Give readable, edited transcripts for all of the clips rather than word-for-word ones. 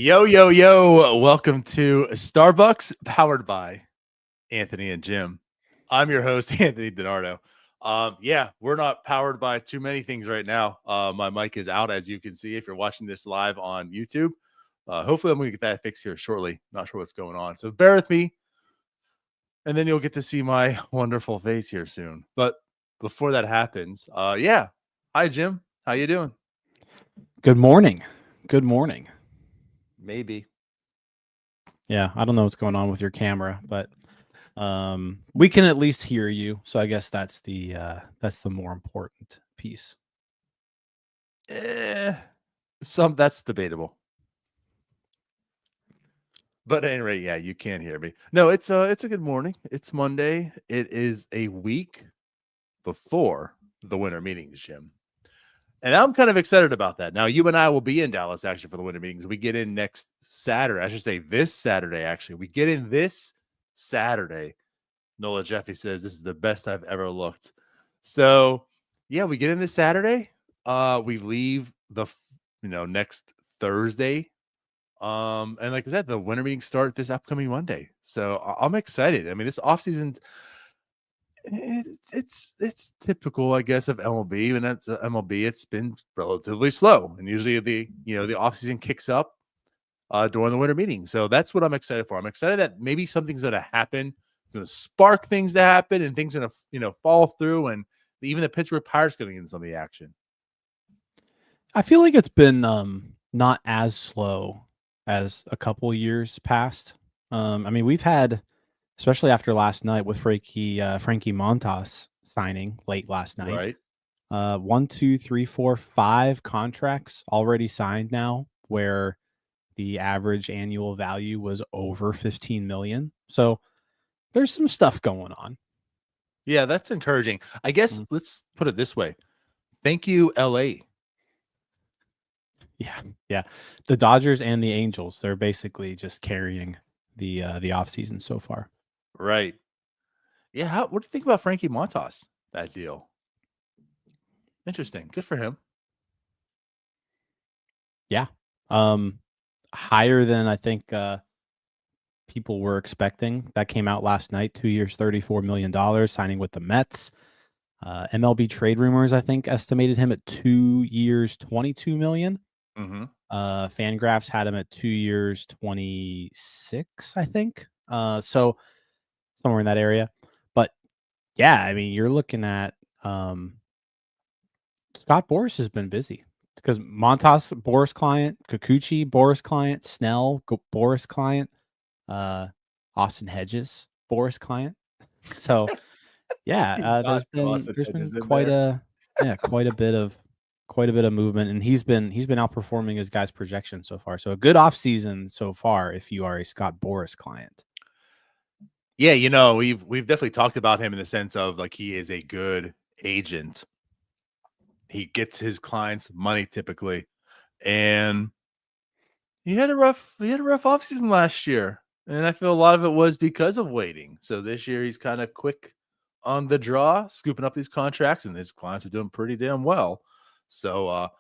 Yo, welcome to Starbucks, powered by Anthony and Jim. I'm your host, Anthony DiNardo. We're not powered by too many things right now. My mic is out, as you can see, if you're watching this live on YouTube. Hopefully I'm going to get that fixed here shortly. Not sure what's going on. So bear with me, and then you'll get to see my wonderful face here soon. But before that happens, hi, Jim. How you doing? Good morning. Good morning. Maybe. Yeah, I don't know what's going on with your camera, but we can at least hear you. So I guess that's the more important piece. That's debatable. But at any rate, yeah, you can hear me. No, it's a good morning. It's Monday. It is a week before the winter meetings, Jim. And I'm kind of excited about that. Now, you and I will be in Dallas, actually, for the winter meetings. We get in next Saturday. I should say this Saturday, actually. We get in this Saturday. Nola Jeffy says, this is the best I've ever looked. So, yeah, we get in this Saturday. We leave the, next Thursday. And like I said, the winter meetings start this upcoming Monday. So, I'm excited. I mean, this offseason's, it's typical, I guess, of MLB, and that's MLB. It's been relatively slow, and usually the offseason kicks up during the winter meeting. So that's what I'm excited for. I'm excited that maybe something's going to happen. It's going to spark things to happen, and things are going to fall through, and even the Pittsburgh Pirates getting in some of the action. I feel like it's been not as slow as a couple years past. I mean, we've had, especially after last night with Frankie Montas signing late last night. Right. 1, 2, 3, 4, 5 contracts already signed now, where the average annual value was over $15 million. So there's some stuff going on. Yeah, that's encouraging. I guess let's put it this way. Thank you, LA. Yeah. The Dodgers and the Angels, they're basically just carrying the offseason so far. Right. Yeah. What do you think about Frankie Montas? That deal. Interesting. Good for him. Yeah. Higher than I think people were expecting. That came out last night. 2 years, $34 million, signing with the Mets. MLB Trade Rumors, I think, estimated him at 2 years, $22 million. Mm-hmm. Fangraphs had him at 2 years, 26, I think. So somewhere in that area. But yeah, I mean, you're looking at Scott Boras has been busy because Montas, Boras client, Kikuchi, Boras client, Snell, Boras client, Austin Hedges, Boras client. So yeah, there's been quite a bit of movement, and he's been outperforming his guys' projections so far. So a good offseason so far if you are a Scott Boras client. Yeah, we've definitely talked about him in the sense of like he is a good agent. He gets his clients money typically, and he had a rough offseason last year, and I feel a lot of it was because of waiting. So this year he's kind of quick on the draw, scooping up these contracts, and his clients are doing pretty damn well. So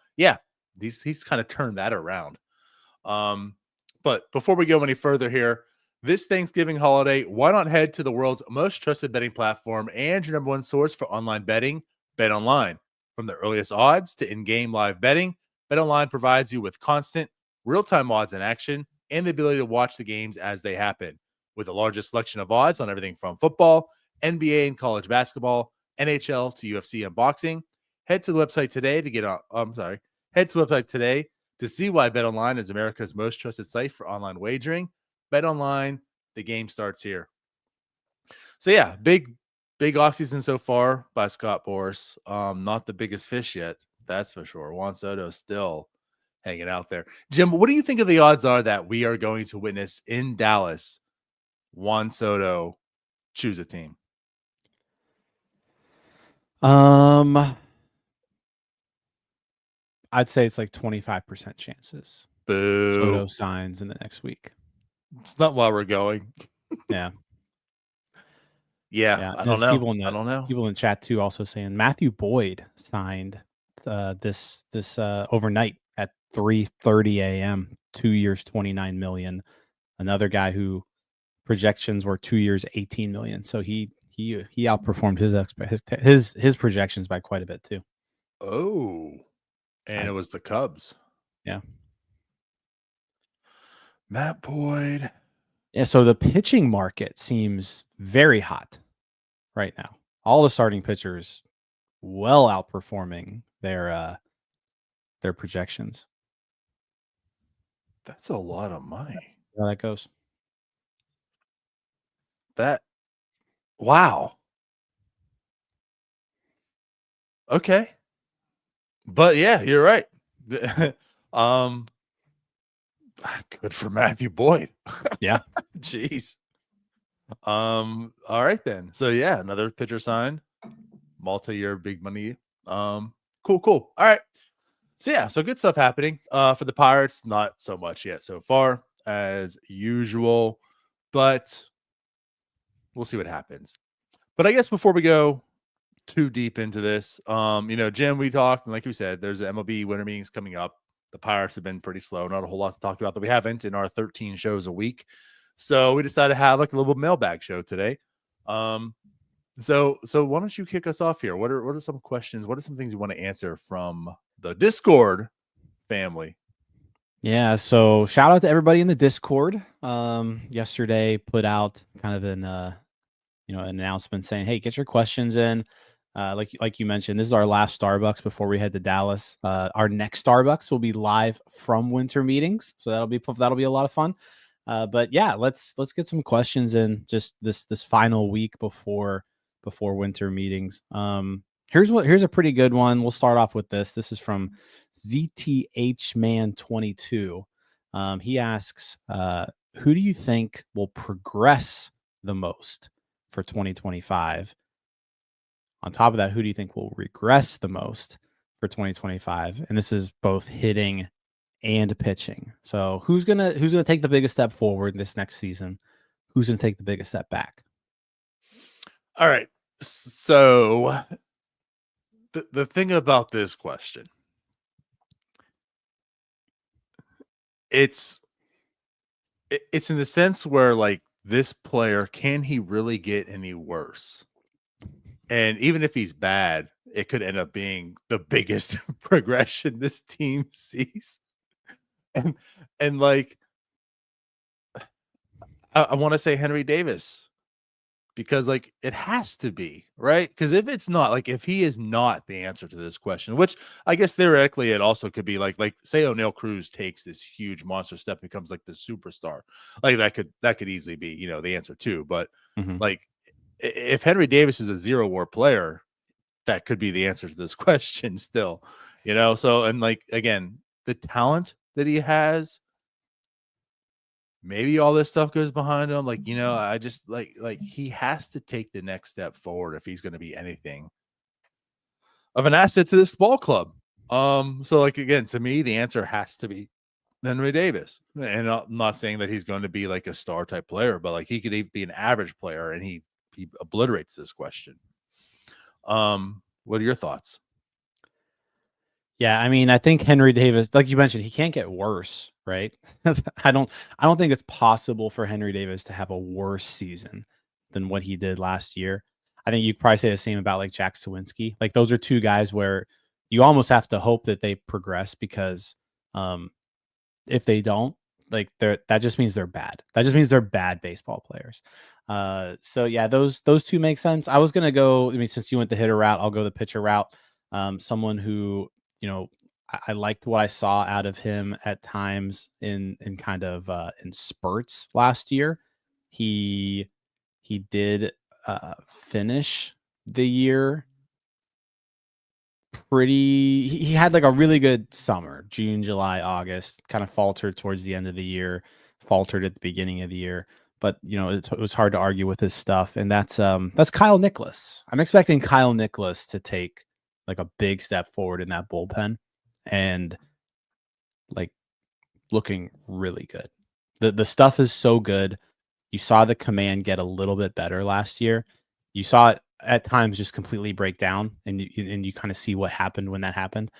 he's kind of turned that around. But before we go any further here, this Thanksgiving holiday, why not head to the world's most trusted betting platform and your number one source for online betting, BetOnline. From the earliest odds to in-game live betting, BetOnline provides you with constant, real-time odds in action and the ability to watch the games as they happen. With the largest selection of odds on everything from football, NBA and college basketball, NHL to UFC and boxing, head to the website today to see why BetOnline is America's most trusted site for online wagering. BetOnline, the game starts here. So yeah, big Big offseason so far by Scott Boras. Not the biggest fish yet, that's for sure. Juan Soto still hanging out there. Jim, what do you think of the odds are that we are going to witness in Dallas Juan Soto choose a team? I'd say it's like 25% chances. Boo. Soto signs in the next week. It's not why we're going. Yeah. Yeah. I don't know. I don't know. People in chat too also saying Matthew Boyd signed this overnight at 3:30 a.m. 2 years, $29 million. Another guy who projections were 2 years, $18 million. So he outperformed his projections by quite a bit too. Oh, and it was the Cubs. Yeah. Matt Boyd. Yeah. So the pitching market seems very hot right now. All the starting pitchers well outperforming their projections. That's a lot of money. How that goes. Wow. Okay. But yeah, you're right. Good for Matthew Boyd. Yeah. Jeez. All right then. So yeah, another pitcher signed, multi-year big money. Cool. All right. So yeah, so good stuff happening. For the Pirates, not so much yet so far as usual, but we'll see what happens. But I guess before we go too deep into this, Jim, we talked, and like we said, there's the MLB Winter Meetings coming up. The Pirates have been pretty slow. Not a whole lot to talk about that we haven't in our 13 shows a week. So we decided to have like a little mailbag show today. So why don't you kick us off here? What are some questions? What are some things you want to answer from the Discord family? Yeah, so shout out to everybody in the Discord. Yesterday put out kind of an announcement saying, hey, get your questions in. Like you mentioned, this is our last Starbucks before we head to Dallas. Our next Starbucks will be live from Winter Meetings, so that'll be a lot of fun. But yeah, let's get some questions in just this final week before Winter Meetings. Here's a pretty good one. We'll start off with this. This is from ZTH Man 22. He asks, who do you think will progress the most for 2025? On top of that, who do you think will regress the most for 2025? And this is both hitting and pitching. So who's gonna take the biggest step forward this next season? Who's gonna take the biggest step back? All right. So the thing about this question, it's in the sense where like this player, can he really get any worse? And even if he's bad, it could end up being the biggest progression this team sees. And like, I want to say Henry Davis, because like it has to be, right? Because if it's not, like if he is not the answer to this question, which I guess theoretically it also could be like say O'Neal Cruz takes this huge monster step, becomes like the superstar, like that could easily be the answer too. But like if Henry Davis is a 0 WAR player, that could be the answer to this question still, So, and like, again, the talent that he has, maybe all this stuff goes behind him. Like, I just like he has to take the next step forward if he's going to be anything of an asset to this ball club. So like, again, to me, the answer has to be Henry Davis. And I'm not saying that he's going to be like a star type player, but like he could even be an average player, and he obliterates this question. What are your thoughts? Yeah, I mean, I think Henry Davis, like you mentioned, he can't get worse, right? I don't think it's possible for Henry Davis to have a worse season than what he did last year. I think you could probably say the same about like Jack Sawinski. Like those are two guys where you almost have to hope that they progress, because if they don't, like that just means they're bad. That just means they're bad baseball players. So yeah, those two make sense. I was gonna go. I mean, since you went the hitter route, I'll go the pitcher route. Someone who I liked what I saw out of him at times in kind of in spurts last year. He did finish the year he had like a really good summer, June, July, August, kind of faltered towards the end of the year, faltered at the beginning of the year. But it was hard to argue with his stuff, and that's Kyle Nicholas. I'm expecting Kyle Nicholas to take like a big step forward in that bullpen, and like looking really good. The stuff is so good. You saw the command get a little bit better last year. You saw it at times just completely break down, and you kind of see what happened when that happened.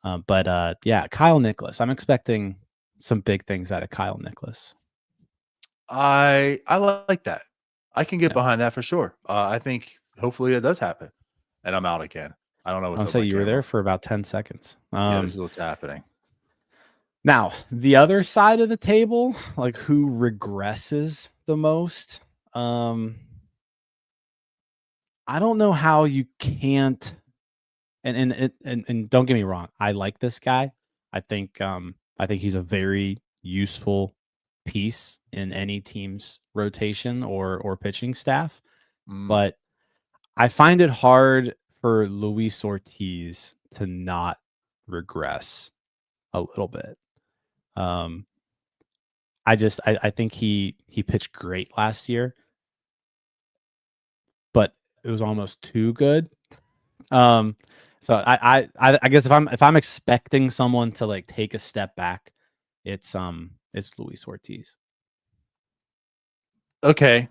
But yeah, Kyle Nicholas. I'm expecting some big things out of Kyle Nicholas. I like that. I can get Yeah. behind that for sure. I think hopefully it does happen, and I'm out again. I don't know what's I'll up say my you were camera. there for about 10 seconds. Yeah, this is what's happening. Now, the other side of the table, like who regresses the most, I don't know how you can't. And don't get me wrong, I like this guy. I think he's a very useful piece in any team's rotation or pitching staff. But I find it hard for Luis Ortiz to not regress a little bit. I think he pitched great last year, but it was almost too good. So I guess if I'm expecting someone to like take a step back, it's Luis Ortiz. Okay.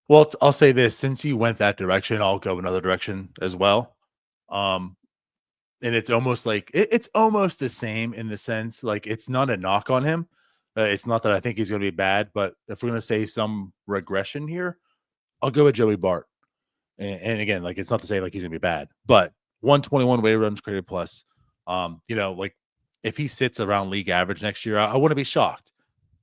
Well, I'll say this: since you went that direction, I'll go another direction as well. And it's almost like it's almost the same in the sense like it's not a knock on him. It's not that I think he's going to be bad, but if we're going to say some regression here, I'll go with Joey Bart. And again, like it's not to say like he's going to be bad, but 121 weighted runs created plus. Like if he sits around league average next year, I wouldn't be shocked.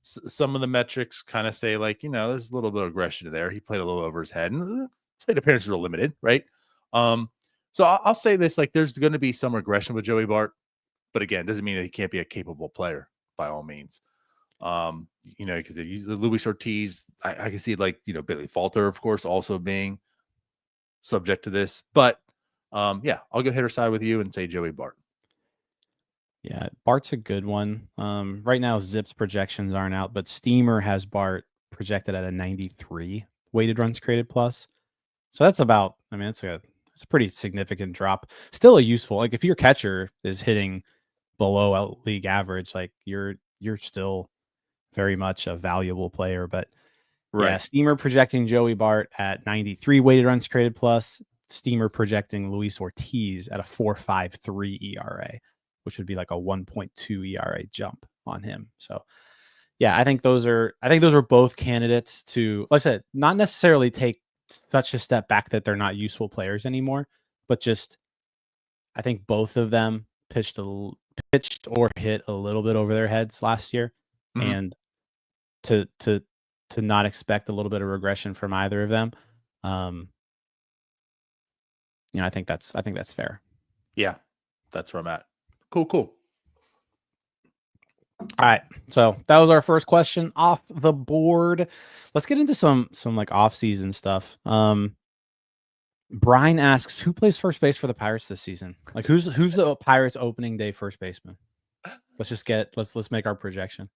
Some of the metrics kind of say like there's a little bit of aggression there. He played a little over his head, and plate appearances are limited, right? So I'll say this: like, there's going to be some regression with Joey Bart, but again, doesn't mean that he can't be a capable player by all means. Because Luis Ortiz, I can see like Billy Falter, of course, also being subject to this, but yeah, I'll go hitter side with you and say Joey Bart. Yeah, Bart's a good one. Right now, Zip's projections aren't out, but Steamer has Bart projected at a 93 weighted runs created plus. So that's about. I mean, it's a pretty significant drop. Still a useful. Like if your catcher is hitting below league average, like you're still very much a valuable player. But Right. yeah, Steamer projecting Joey Bart at 93 weighted runs created plus. Steamer projecting Luis Ortiz at a 4.53 ERA, which would be like a 1.2 ERA jump on him. So yeah, I think those are both candidates to, like I said, not necessarily take such a step back that they're not useful players anymore, but just I think both of them pitched or hit a little bit over their heads last year, and to not expect a little bit of regression from either of them, I think that's fair. Yeah, that's where I'm at. Cool. All right, so that was our first question off the board. Let's get into some like off-season stuff. Brian asks, who plays first base for the Pirates this season? Like who's the Pirates opening day first baseman? Let's make our projection.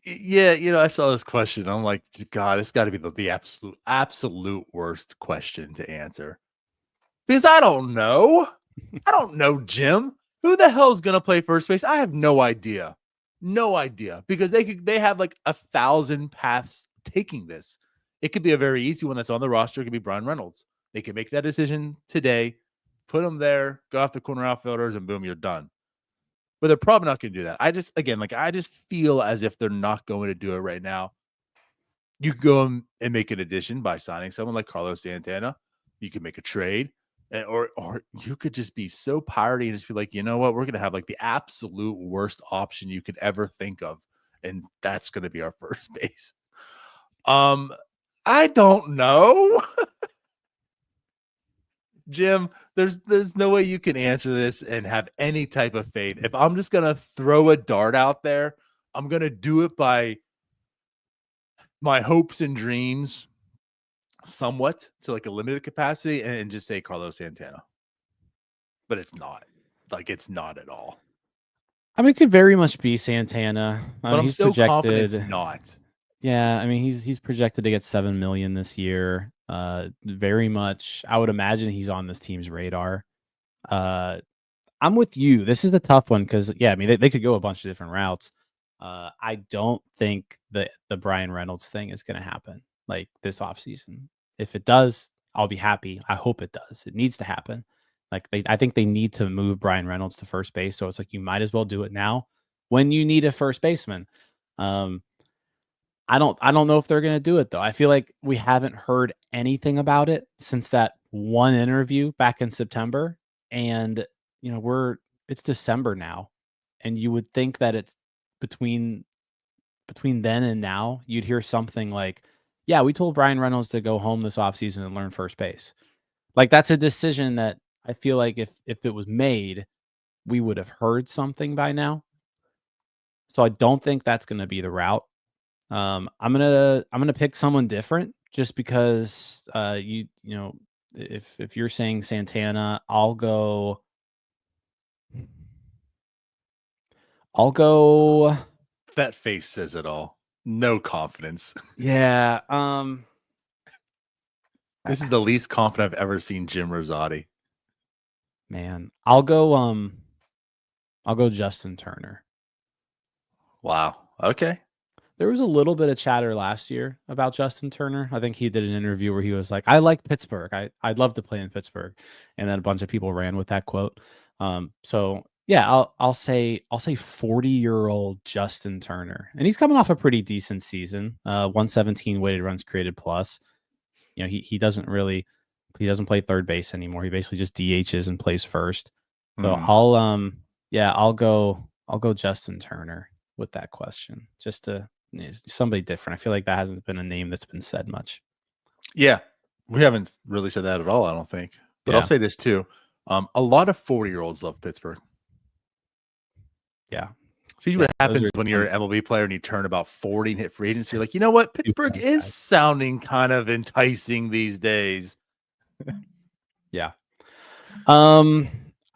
Yeah, I saw this question. I'm like, God, it's got to be the absolute worst question to answer. Because I don't know. I don't know, Jim. Who the hell is going to play first base? I have no idea. No idea. Because they have like 1,000 paths taking this. It could be a very easy one that's on the roster. It could be Brian Reynolds. They can make that decision today, put him there, go off the corner outfielders, and boom, you're done. But they're probably not going to do that. I just feel as if they're not going to do it right now. You go and make an addition by signing someone like Carlos Santana. You can make a trade. Or you could just be so piratey and just be like, you know what? We're going to have like the absolute worst option you could ever think of. And that's going to be our first base. I don't know. Jim, there's no way you can answer this and have any type of faith. If I'm just going to throw a dart out there, I'm going to do it by my hopes and dreams. somewhat to like a limited capacity and just say Carlos Santana. But it's not. Like, it's not at all. I mean, it could very much be Santana. But I'm He's so confident it's projected. not. Yeah, I mean, he's projected to get $7 million this year. Very much, I would imagine he's on this team's radar. I'm with you. This is the tough one because, yeah, I mean, they could go a bunch of different routes. I don't think that the Brian Reynolds thing is going to happen like this offseason. If it does, I'll be happy. I hope it does. It needs to happen. Like I think they need to move Brian Reynolds to first base. So it's like you might as well do it now when you need a first baseman. I don't know if they're going to do it though. I feel like we haven't heard anything about it since that one interview back in September, and it's December now, and you would think that it's between then and now you'd hear something like, "Yeah, we told Brian Reynolds to go home this offseason and learn first base." Like that's a decision that I feel like if it was made, we would have heard something by now. So I don't think that's going to be the route. I'm gonna pick someone different just because if you're saying Santana, I'll go. That face says it all. No confidence. Yeah. This is the least confident I've ever seen Jim Rosati. Man, I'll go Justin Turner. Wow. Okay. There was a little bit of chatter last year about Justin Turner. I think he did an interview where he was like, "I like Pittsburgh. I'd love to play in Pittsburgh," and then a bunch of people ran with that quote. So yeah, I'll say 40-year-old Justin Turner, and he's coming off a pretty decent season. 117 weighted runs created plus. He doesn't play third base anymore. He basically just DHs and plays first. So I'll go Justin Turner with that question, just to somebody different. I feel like that hasn't been a name that's been said much. Yeah, we haven't really said that at all, I don't think. But Yeah. I'll say this too. A lot of 40-year-olds love Pittsburgh. Yeah. See what happens when you're an MLB player and you turn about 40 and hit free agency. You're like, you know what? Pittsburgh is sounding kind of enticing these days. Yeah. All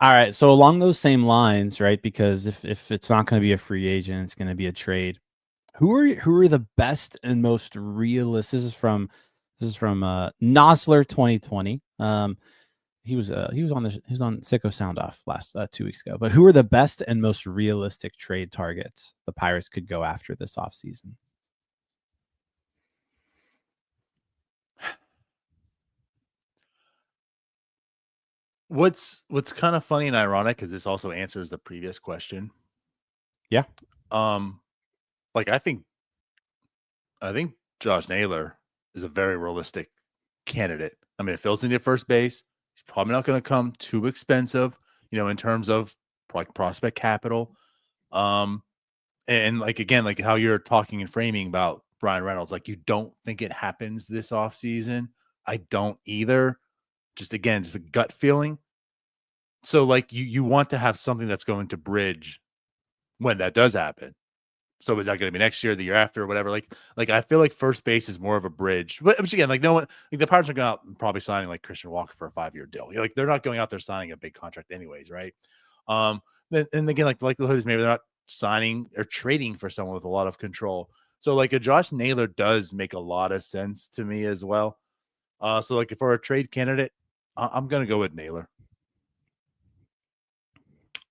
right. So along those same lines, right? Because if it's not going to be a free agent, it's going to be a trade. Who are the best and most realistic? This is from Nosler 2020. He was on Sicko Sound Off last 2 weeks ago. But who are the best and most realistic trade targets the Pirates could go after this offseason? What's kind of funny and ironic is this also answers the previous question. Yeah. Like I think Josh Naylor is a very realistic candidate. I mean, it fills into first base. He's probably not going to come too expensive, in terms of like prospect capital. And like, again, like how you're talking and framing about Brian Reynolds, like you don't think it happens this offseason. I don't either. Just a gut feeling. So like you want to have something that's going to bridge when that does happen. So is that going to be next year, the year after, or whatever? Like I feel like first base is more of a bridge. Which again, like no one, like the Pirates are going out and probably signing like Christian Walker for a 5-year deal. Like they're not going out there signing a big contract anyways, right? And again, like the likelihood is maybe they're not signing or trading for someone with a lot of control. So like a Josh Naylor does make a lot of sense to me as well. So like if for a trade candidate, I'm going to go with Naylor.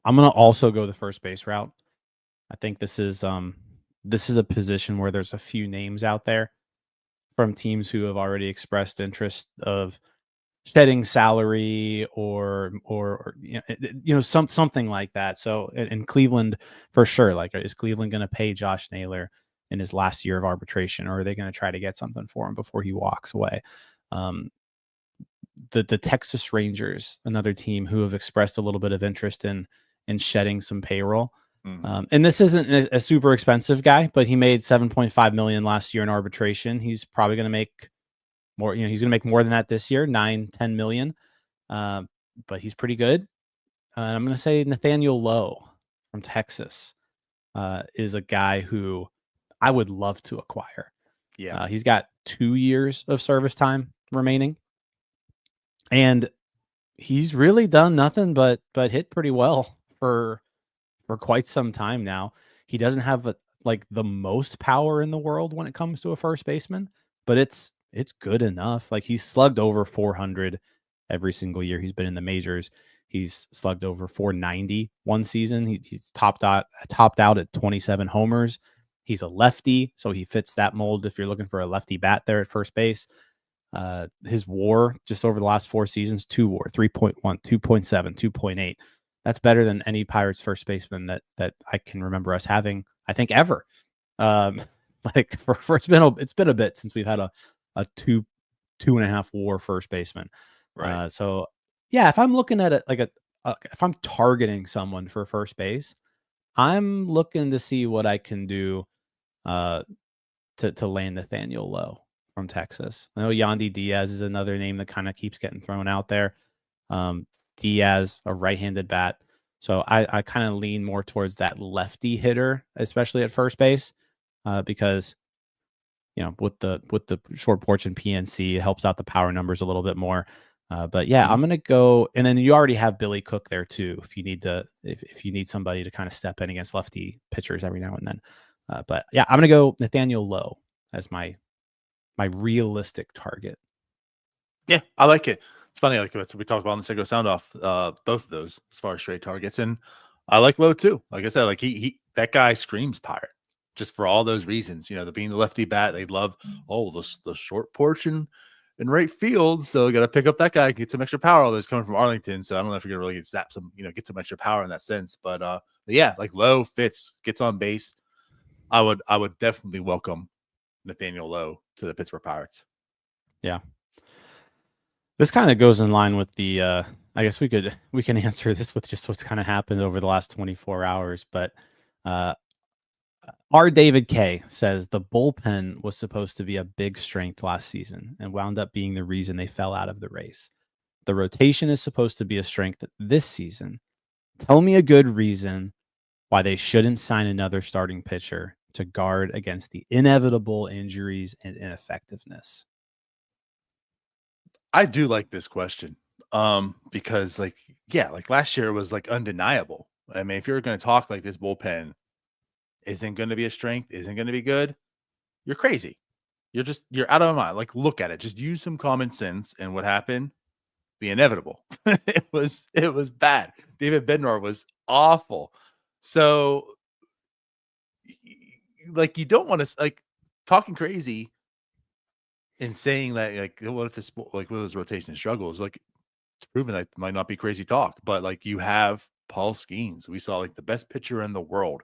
I'm going to also go the first base route. I think this is a position where there's a few names out there from teams who have already expressed interest of shedding salary or something like that. So in Cleveland, for sure, like is Cleveland going to pay Josh Naylor in his last year of arbitration, or are they going to try to get something for him before he walks away? The Texas Rangers, another team who have expressed a little bit of interest in shedding some payroll. And this isn't a super expensive guy, but he made $7.5 million last year in arbitration. He's probably going to make more. He's going to make more than that this year, 9-10 million. But he's pretty good. I'm going to say Nathaniel Lowe from Texas is a guy who I would love to acquire. Yeah, he's got 2 years of service time remaining, and he's really done nothing but hit pretty well for quite some time now. He doesn't have the most power in the world when it comes to a first baseman, but it's good enough. Like, he's slugged over 400 every single year he's been in the majors. He's slugged over 490 one season. He's topped out at 27 homers. He's a lefty, so he fits that mold if you're looking for a lefty bat there at first base. His WAR just over the last 4 seasons, 2 WAR, 3.1, 2.7, 2.8. That's better than any Pirates first baseman that I can remember us having, I think, ever. Like, it's been a bit since we've had a 2.5 WAR first baseman. Right. So yeah, if I'm looking at it if I'm targeting someone for first base, I'm looking to see what I can do uh, to land Nathaniel Lowe from Texas. I know Yandy Diaz is another name that kind of keeps getting thrown out there. Diaz, a right-handed bat. So I kind of lean more towards that lefty hitter, especially at first base, because with the short porch and PNC, it helps out the power numbers a little bit more. But yeah, I'm gonna go, and then you already have Billy Cook there too, if you need somebody to kind of step in against lefty pitchers every now and then. But yeah, I'm gonna go Nathaniel Lowe as my realistic target. Yeah, I like it. It's funny, like what we talked about on the Sicko Sound Off, both of those as far as straight targets, and I like Lowe too. Like I said, like he that guy screams Pirate, just for all those reasons. The being the lefty bat, they love the short portion in right field, so got to pick up that guy, get some extra power. Although he's coming from Arlington, so I don't know if you're gonna really zap some, get some extra power in that sense. But yeah, like Lowe fits, gets on base. I would definitely welcome Nathaniel Lowe to the Pittsburgh Pirates. Yeah. This kind of goes in line with the I guess we can answer this with just what's kind of happened over the last 24 hours, but R. David K says the bullpen was supposed to be a big strength last season and wound up being the reason they fell out of the race. The rotation is supposed to be a strength this season. Tell me a good reason why they shouldn't sign another starting pitcher to guard against the inevitable injuries and ineffectiveness. I do like this question. Because like last year was like undeniable. I mean, if you're going to talk like this bullpen isn't going to be a strength, isn't going to be good, you're crazy. You're out of my mind. Like, look at it. Just use some common sense. And what happened? The inevitable. it was bad. David Bednar was awful. So like, you don't want to like talking crazy and saying that, like, what if this, like, what those rotation struggles? Like, it's proven that might not be crazy talk, but like, you have Paul Skeens. We saw like the best pitcher in the world.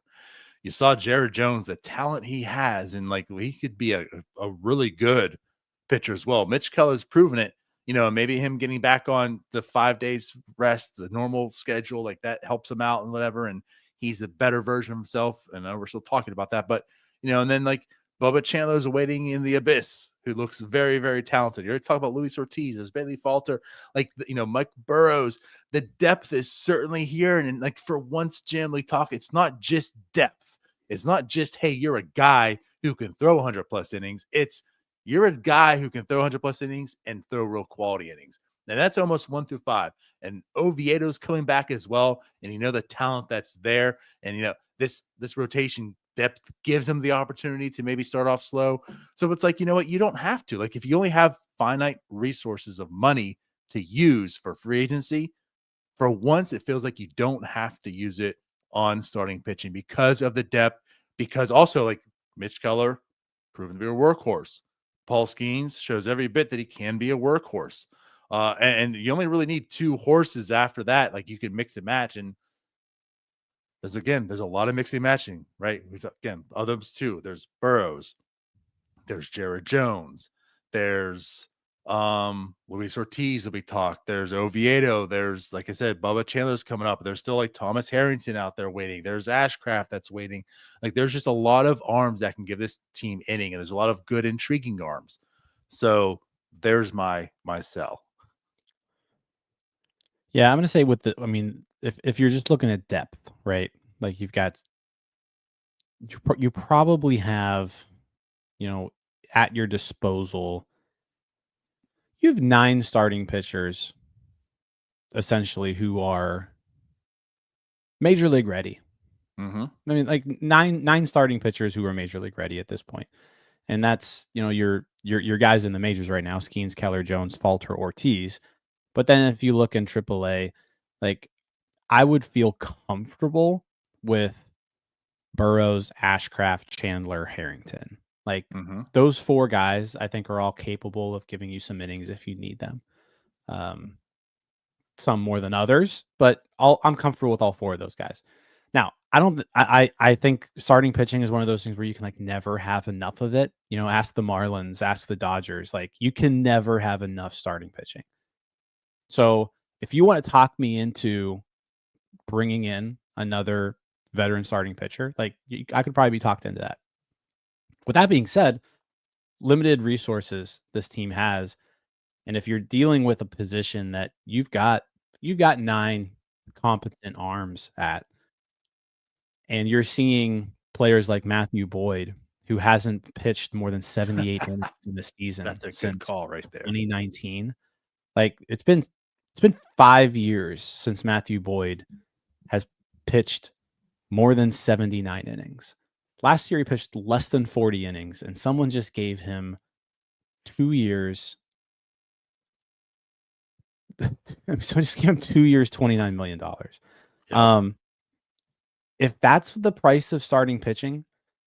You saw Jared Jones, the talent he has, and like he could be a really good pitcher as well. Mitch Keller's proven it. Maybe him getting back on the 5 days rest, the normal schedule, like that helps him out and whatever. And he's a better version of himself. And we're still talking about that, but and then like Bubba Chandler's waiting in the abyss, who looks very, very talented. You already talked about Luis Ortiz, there's Bailey Falter, like Mike Burrows. The depth is certainly here, and like for once, Jim, like talk, it's not just depth. It's not just, hey, you're a guy who can throw 100 plus innings. It's you're a guy who can throw 100 plus innings and throw real quality innings. And that's almost 1 through 5. And Oviedo's coming back as well. And the talent that's there. And this rotation depth gives him the opportunity to maybe start off slow. So it's like, you know what? You don't have to. Like, if you only have finite resources of money to use for free agency, for once, it feels like you don't have to use it on starting pitching because of the depth, because also like Mitch Keller, proven to be a workhorse. Paul Skeens shows every bit that he can be a workhorse. And you only really need 2 horses after that. Like, you can mix and match. And there's a lot of mixing and matching, right? Again, others too. There's Burrows, there's Jared Jones, there's Luis Ortiz will be talked. There's Oviedo. There's, like I said, Bubba Chandler's coming up. There's still like Thomas Harrington out there waiting. There's Ashcraft that's waiting. Like, there's just a lot of arms that can give this team inning, and there's a lot of good, intriguing arms. So there's my sell. Yeah, I'm gonna say if you're just looking at depth, right? Like, you probably have, at your disposal, you have 9 starting pitchers essentially who are major league ready. Mm-hmm. I mean, like nine starting pitchers who are major league ready at this point. And that's, your guys in the majors right now, Skeens, Keller, Jones, Falter, Ortiz. But then if you look in AAA, like I would feel comfortable with Burrows, Ashcraft, Chandler, Harrington. Like Mm-hmm. those 4 guys, I think are all capable of giving you some innings if you need them. Some more than others, but I'm comfortable with all 4 of those guys. Now, I think starting pitching is one of those things where you can like never have enough of it. Ask the Marlins, ask the Dodgers. Like you can never have enough starting pitching. So if you want to talk me into bringing in another veteran starting pitcher, like I could probably be talked into that. With that being said, limited resources this team has, and if you're dealing with a position that you've got 9 competent arms at, and you're seeing players like Matthew Boyd, who hasn't pitched more than 78 innings in the season That's a good since call right there. 2019. Like it's been 5 years since Matthew Boyd has pitched more than 79 innings. Last year he pitched less than 40 innings, and someone just gave him 2 years. So just gave him 2 years, $29 million. Yeah. If that's the price of starting pitching,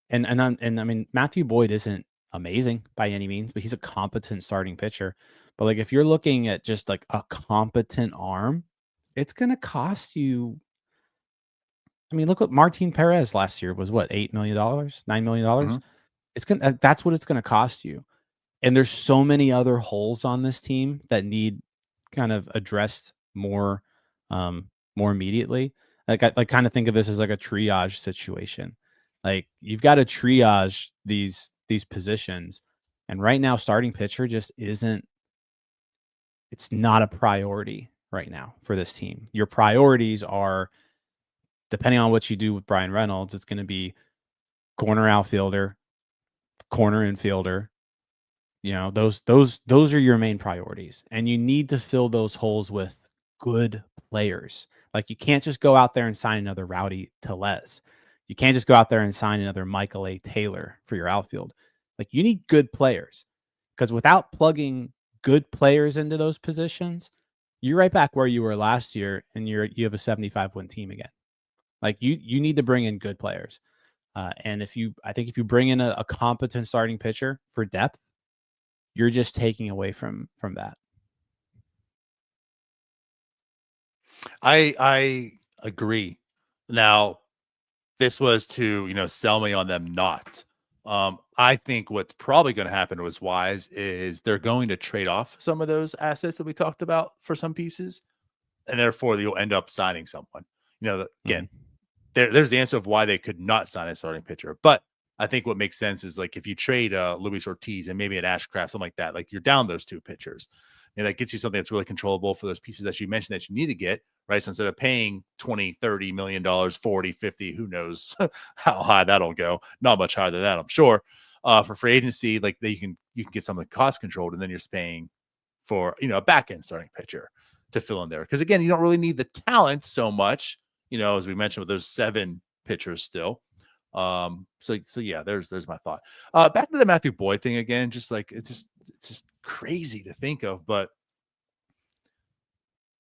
and I mean Matthew Boyd isn't amazing by any means, but he's a competent starting pitcher. But like if you're looking at just like a competent arm, it's gonna cost you. I mean, look what Martin Perez last year was. What, $8 million, $9 million? Mm-hmm. It's gonna. That's what it's gonna cost you. And there's so many other holes on this team that need kind of addressed more immediately. Like I kind of think of this as like a triage situation. Like you've got to triage these positions, and right now starting pitcher just isn't. It's not a priority right now for this team. Your priorities are, depending on what you do with Brian Reynolds, it's going to be corner outfielder, corner infielder. Those are your main priorities, and you need to fill those holes with good players. Like you can't just go out there and sign another Rowdy Tellez. You can't just go out there and sign another Michael A. Taylor for your outfield. Like you need good players, because without plugging good players into those positions, you're right back where you were last year, and you have a 75-win team again. Like you need to bring in good players, and I think if you bring in a competent starting pitcher for depth, you're just taking away from that. I agree. Now, this was to sell me on them not. I think what's probably going to happen was wise is they're going to trade off some of those assets that we talked about for some pieces, and therefore you'll end up signing someone. Again, there's the answer of why they could not sign a starting pitcher. But I think what makes sense is like if you trade Luis Ortiz and maybe an Ashcraft, something like that, like you're down those 2 pitchers. And that gets you something that's really controllable for those pieces that you mentioned that you need to get, right? So instead of paying $20-30 million, 40, 50, who knows how high that'll go. Not much higher than that, I'm sure. For free agency, like you can get something cost controlled, and then you're paying for a back end starting pitcher to fill in there. Because again, you don't really need the talent so much, as we mentioned with those 7 pitchers still. So yeah, there's my thought. Back to the Matthew Boyd thing again, just like it's just crazy to think of, but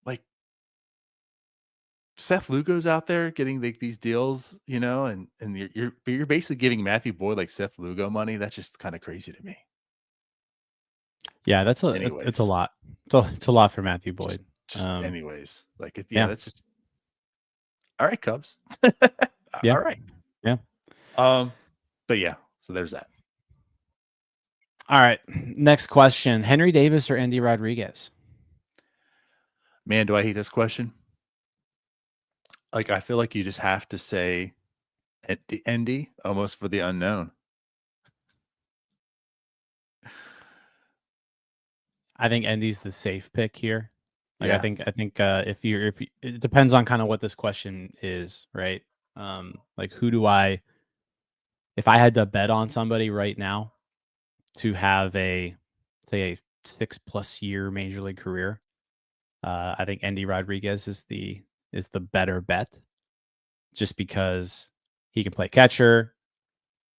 like Seth Lugo's out there getting these deals, and you're basically giving Matthew Boyd like Seth Lugo money. That's just kind of crazy to me. Yeah, it's a lot. It's a lot for Matthew Boyd. Anyways, like Yeah. that's just all right, Cubs. Yeah. All right. Yeah. But yeah, so there's that. All right. Next question. Henry Davis or Andy Rodriguez? Man, do I hate this question? Like, I feel like you just have to say Andy almost for the unknown. I think Andy's the safe pick here. Like, Yeah. I think if it depends on kind of what this question is, right? Like if I had to bet on somebody right now to have say a 6+ year major league career. I think Endy Rodriguez is the better bet, just because he can play catcher.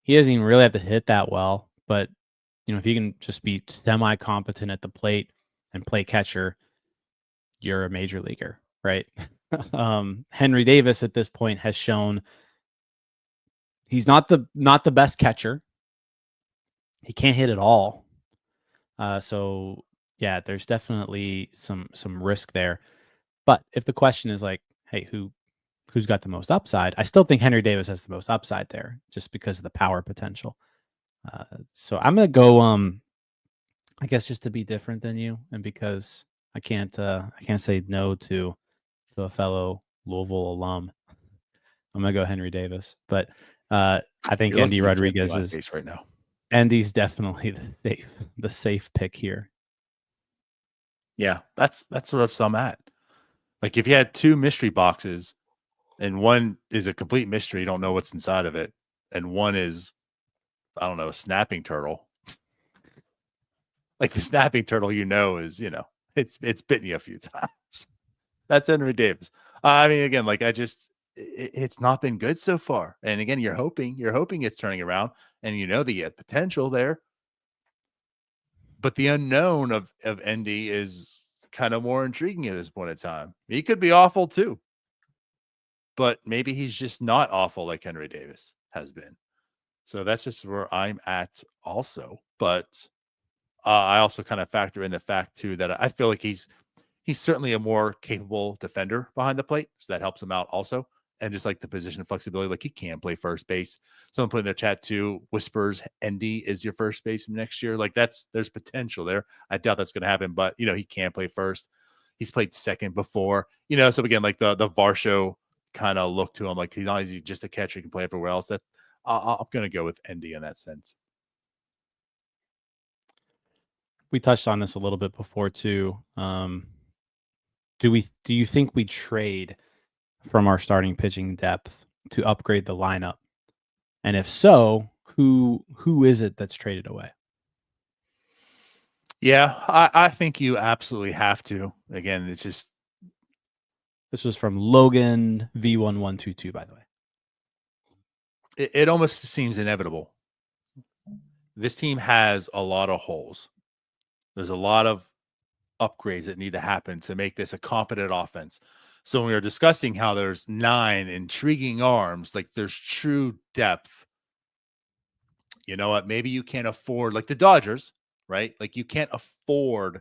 He doesn't even really have to hit that well, but if he can just be semi-competent at the plate and play catcher, you're a major leaguer, right? Henry Davis at this point has shown he's not the best catcher. He can't hit at all. So yeah, there's definitely some risk there. But if the question is like, hey, who's got the most upside? I still think Henry Davis has the most upside there, just because of the power potential. So I'm gonna go. I guess just to be different than you, and because I can't say no to a fellow Louisville alum, I'm gonna go Henry Davis. But I think You're Endy lucky you can't see Rodriguez my is face right now. Endy's definitely the safe pick here. Yeah, that's where I'm at. Like, if you had two mystery boxes, and one is a complete mystery, you don't know what's inside of it, and one is, I don't know, a snapping turtle. Like, the snapping turtle, is, it's bitten you a few times. That's Henry Davis. I mean, again, like, it's not been good so far. And again, you're hoping it's turning around, and that you have potential there. But the unknown of Endy is kind of more intriguing at this point in time. He could be awful too, but maybe he's just not awful like Henry Davis has been. So that's just where I'm at also. But I also kind of factor in the fact too that I feel like he's certainly a more capable defender behind the plate, so that helps him out also. And just like the position flexibility, like he can play first base. Someone put in their chat too, whispers Endy is your first baseman next year. Like, there's potential there. I doubt that's going to happen, but he can play first. He's played second before, so again, like the Varsho kind of look to him, like he's not just a catcher, he can play everywhere else. That I'm going to go with Endy in that sense. We touched on this a little bit before too. Do you think we trade from our starting pitching depth to upgrade the lineup? And if so, who is it that's traded away? Yeah, I think you absolutely have to. Again, it's just, this was from Logan V1122, by the way. It almost seems inevitable. This team has a lot of holes. There's a lot of upgrades that need to happen to make this a competent offense. So when we were discussing how there's 9 intriguing arms, like there's true depth. You know what? Maybe you can't afford, like the Dodgers, right? Like, you can't afford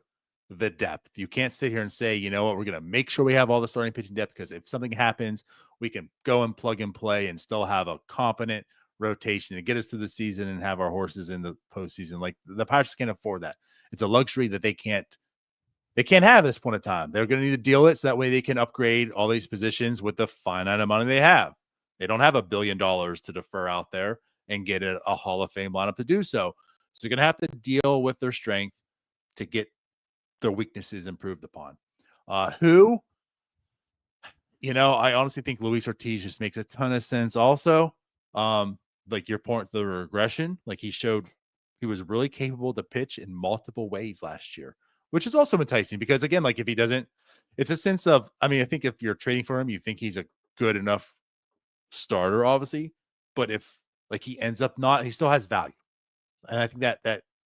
the depth. You can't sit here and say, you know what, we're going to make sure we have all the starting pitching depth, because if something happens, we can go and plug and play and still have a competent rotation to get us through the season and have our horses in the postseason. Like, the Pirates can't afford that. It's a luxury that they can't have this point in time. They're going to need to deal it so that way they can upgrade all these positions with the finite amount of money they have. They don't have $1 billion to defer out there and get a Hall of Fame lineup to do so. So they're going to have to deal with their strength to get their weaknesses improved upon. Who? I honestly think Luis Ortiz just makes a ton of sense also. Like your point, the regression, like he showed he was really capable to pitch in multiple ways last year, which is also enticing because, again, like if he doesn't, it's a sense of, I mean, I think if you're trading for him, you think he's a good enough starter, obviously, but if like he ends up not, he still has value. And I think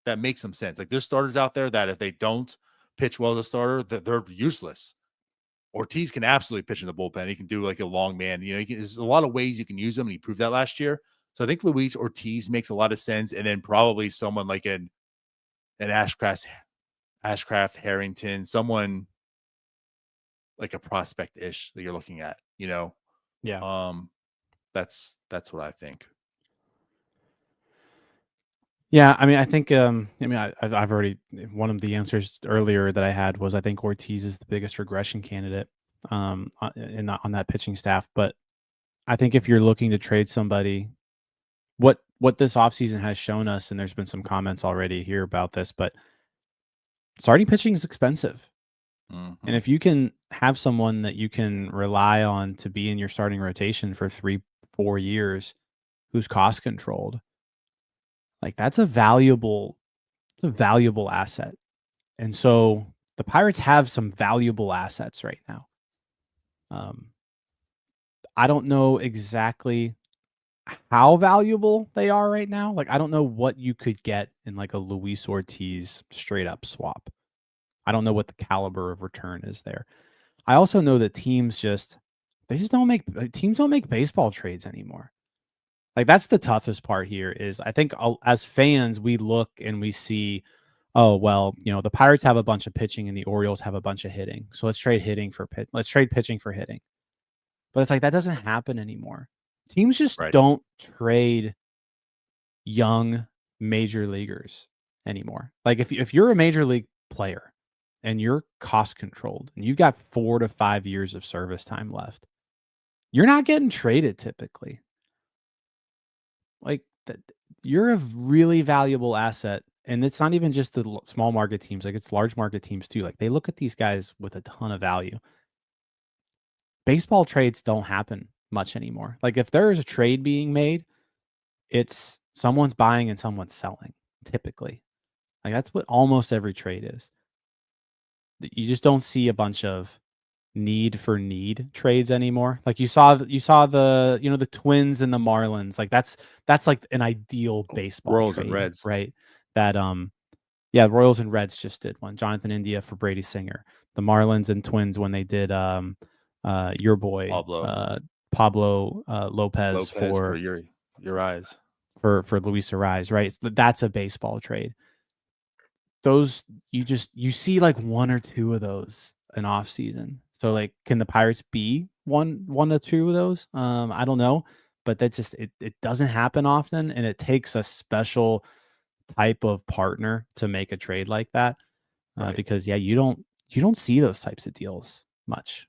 that makes some sense. Like there's starters out there that if they don't pitch well as a starter, they're useless. Ortiz can absolutely pitch in the bullpen. He can do like a long man. There's a lot of ways you can use him, and he proved that last year. So I think Luis Ortiz makes a lot of sense, and then probably someone like an Ashcraft Harrington, someone like a prospect-ish that you're looking at. Yeah. That's what I think. Yeah, I mean, I think, I've already, one of the answers earlier that I had was I think Ortiz is the biggest regression candidate on that pitching staff. But I think if you're looking to trade somebody, what this offseason has shown us, and there's been some comments already here about this, but starting pitching is expensive. Mm-hmm. And if you can have someone that you can rely on to be in your starting rotation for 3-4 years, who's cost controlled, like that's a valuable asset. And so the Pirates have some valuable assets right now. I don't know exactly how valuable they are right now. Like, I don't know what you could get in like a Luis Ortiz straight up swap. I don't know what the caliber of return is there. I also know that teams don't make baseball trades anymore. Like, that's the toughest part here is I think as fans, we look and we see, oh, well, the Pirates have a bunch of pitching and the Orioles have a bunch of hitting. So let's trade pitching for hitting. But it's like that doesn't happen anymore. Teams just don't trade young major leaguers anymore. Like if you're a major league player and you're cost controlled and you've got 4 to 5 years of service time left, you're not getting traded typically. Like you're a really valuable asset. And it's not even just the small market teams, like it's large market teams too. Like they look at these guys with a ton of value. Baseball trades don't happen much anymore. Like if there is a trade being made, it's someone's buying and someone's selling typically. Like that's what almost every trade is. You just don't see a bunch of need for need trades anymore. Like you saw the the Twins and the Marlins. Like that's like an ideal baseball Royals trade, and Reds, right? That yeah, Royals and Reds just did one. Jonathan India for Brady Singer. The Marlins and Twins when they did your boy Pablo Lopez for Urias. For Luis Urias, right? So that's a baseball trade. Those you see like 1 or 2 of those in off season. So like, can the Pirates be one or 2 of those? I don't know, but that just it doesn't happen often, and it takes a special type of partner to make a trade like that. Because you don't see those types of deals much.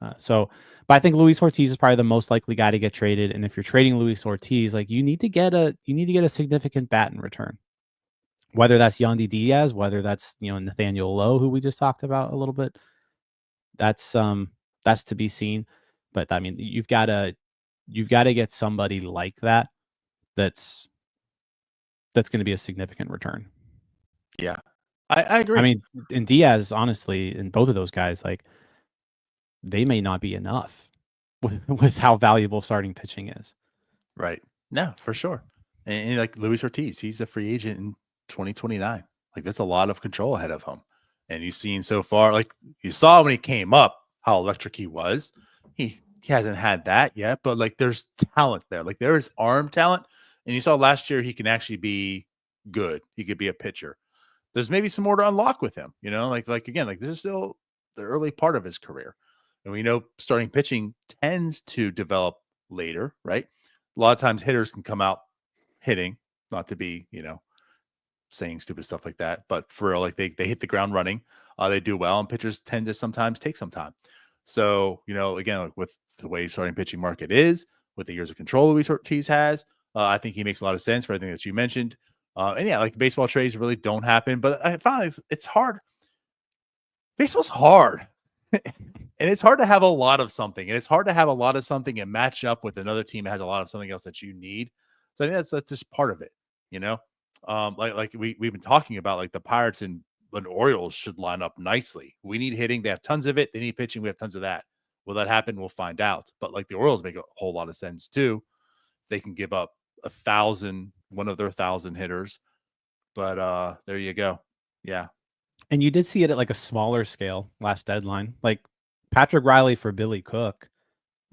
But I think Luis Ortiz is probably the most likely guy to get traded. And if you're trading Luis Ortiz, like you need to get a significant bat in return. Whether that's Yandy Diaz, whether that's Nathaniel Lowe, who we just talked about a little bit, that's to be seen. But I mean, you've got to get somebody like that. That's going to be a significant return. Yeah, I agree. I mean, in Diaz, honestly, in both of those guys, like they may not be enough with how valuable starting pitching is. Right. No, for sure. And like Luis Ortiz, he's a free agent in 2029. Like that's a lot of control ahead of him. And you've seen so far, like you saw when he came up, how electric he was. He hasn't had that yet, but like there's talent there. Like there is arm talent. And you saw last year he can actually be good. He could be a pitcher. There's maybe some more to unlock with him, like again, like this is still the early part of his career. And we know starting pitching tends to develop later, right? A lot of times hitters can come out hitting, not to be, saying stupid stuff like that, but for real, like they hit the ground running, they do well, and pitchers tend to sometimes take some time. So, again, like with the way starting pitching market is, with the years of control Luis Ortiz has, I think he makes a lot of sense for everything that you mentioned. And yeah, like baseball trades really don't happen, but I find it's hard. Baseball's hard. And it's hard to have a lot of something, and it's hard to have a lot of something and match up with another team that has a lot of something else that you need. So I think that's just part of it, like we've been talking about, like the Pirates and Orioles should line up nicely. We need hitting. They have tons of it. They need pitching. We have tons of that. Will that happen? We'll find out. But like the Orioles make a whole lot of sense too. They can give up one of their 1,000 hitters, but there you go. Yeah. And you did see it at like a smaller scale last deadline, like Patrick Riley for Billy Cook.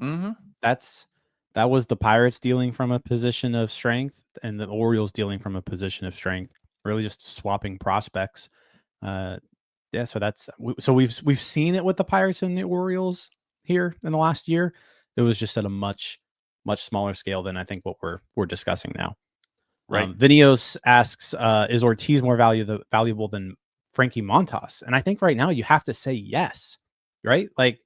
Mm-hmm. That was the Pirates dealing from a position of strength and the Orioles dealing from a position of strength, really just swapping prospects. Yeah, so we've seen it with the Pirates and the Orioles here in the last year. It was just at a much smaller scale than I think what we're discussing now. Right. Vinios asks, is Ortiz more valuable than Frankie Montas? And I think right now you have to say yes, right? Like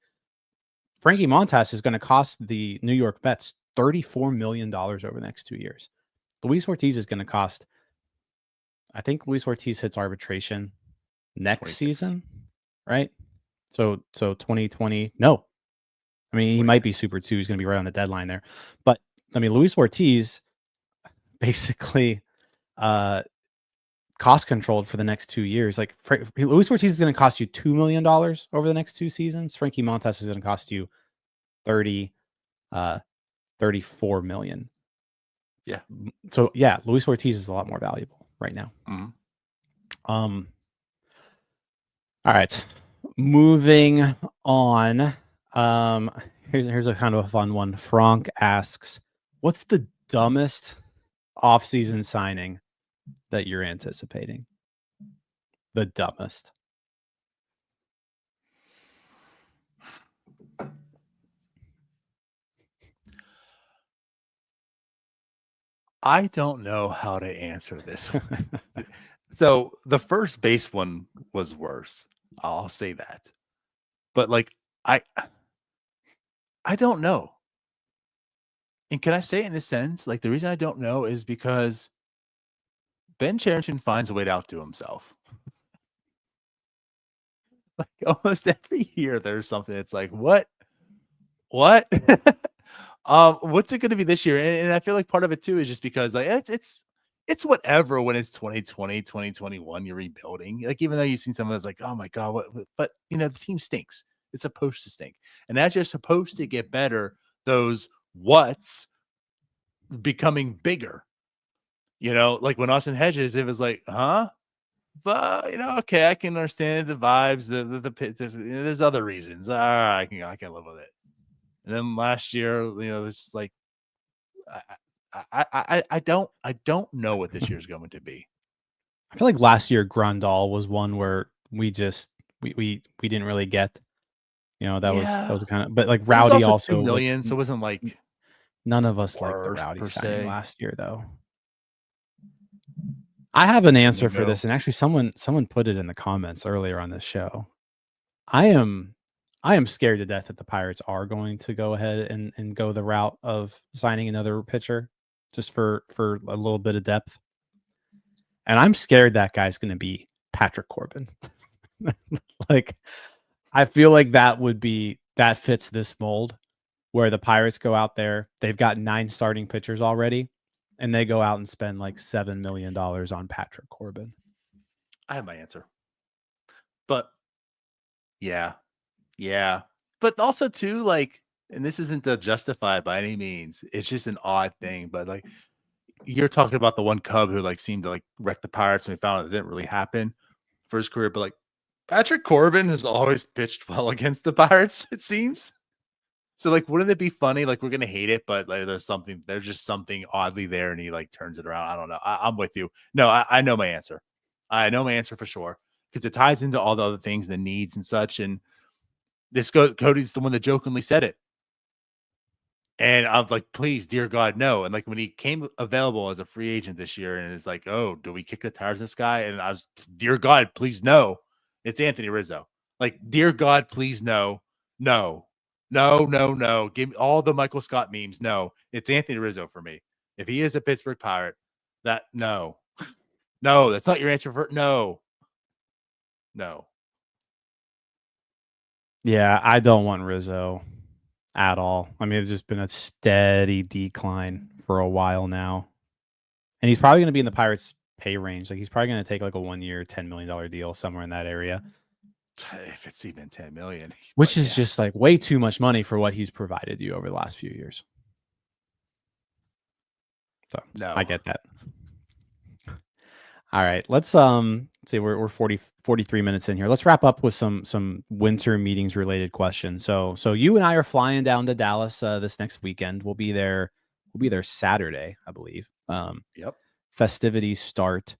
Frankie Montas is going to cost the New York Mets $34 million over the next 2 years. Luis Ortiz is going to cost, I think Luis Ortiz hits arbitration next 26. Season, right? So 2020, no. I mean, he might be Super 2. He's going to be right on the deadline there. But, I mean, Luis Ortiz basically cost controlled for the next 2 years. Like Luis Ortiz is going to cost you $2 million over the next 2 seasons. Frankie Montas is going to cost you 34 million. Yeah. So yeah, Luis Ortiz is a lot more valuable right now. Mm-hmm. All right. Moving on. Here's a kind of a fun one. Frank asks, what's the dumbest offseason signing that you're anticipating? The dumbest. I don't know how to answer this one. So the first base one was worse. I'll say that. But like I don't know. And can I say it in this sense? Like the reason I don't know is because Ben Cherington finds a way to outdo himself. Like almost every year there's something that's like, what? What's it going to be this year? And I feel like part of it too is just because like it's whatever when it's 2020, 2021, you're rebuilding. Like even though you've seen some of those like, oh my God, what, but you know, the team stinks. It's supposed to stink. And as you're supposed to get better, those what's becoming bigger. You know, like when Austin Hedges, it was like, huh? But you know, okay, I can understand the vibes, there's other reasons. All right, I can live with it. And then last year, you know, it's like I don't know what this year's going to be. I feel like last year Grandal was one where we didn't really get, you know, that was a kind of, but like Rowdy also 2 like million, so it wasn't like none of us liked the Rowdy per signing se. last year though. I have an answer for Bingo. this, and actually someone put it in the comments earlier on this show. I am scared to death that the Pirates are going to go ahead and go the route of signing another pitcher just for a little bit of depth. And I'm scared that guy's going to be Patrick Corbin. Like, I feel like that fits this mold where the Pirates go out there. They've got 9 starting pitchers already, and they go out and spend like $7 million on Patrick Corbin. I have my answer. But yeah. But also too, like, and this isn't to justify it by any means. It's just an odd thing. But like you're talking about the one Cub who like seemed to like wreck the Pirates, and we found out it didn't really happen for his career. But like Patrick Corbin has always pitched well against the Pirates, it seems. So like, wouldn't it be funny? Like, we're gonna hate it, but like, there's just something oddly there, and he like turns it around. I don't know. I'm with you. No, I know my answer. I know my answer for sure because it ties into all the other things, the needs and such. And Cody's the one that jokingly said it. And I was like, please, dear God, no. And like when he came available as a free agent this year, and it's like, oh, do we kick the tires in this guy? And I was, dear God, please no. It's Anthony Rizzo. Like, dear God, please no. No. Give me all the Michael Scott memes. No, it's Anthony Rizzo for me. If he is a Pittsburgh Pirate, no, that's not your answer for no. Yeah, I don't want Rizzo at all. I mean, it's just been a steady decline for a while now. And he's probably going to be in the Pirates pay range. Like he's probably going to take like a 1-year, $10 million deal somewhere in that area. If it's even 10 million, which is just like way too much money for what he's provided you over the last few years. So no, I get that. All right, let's see. We're 43 minutes in here. Let's wrap up with some winter meetings related questions. So you and I are flying down to Dallas this next weekend. We'll be there Saturday, I believe. Yep. Festivities start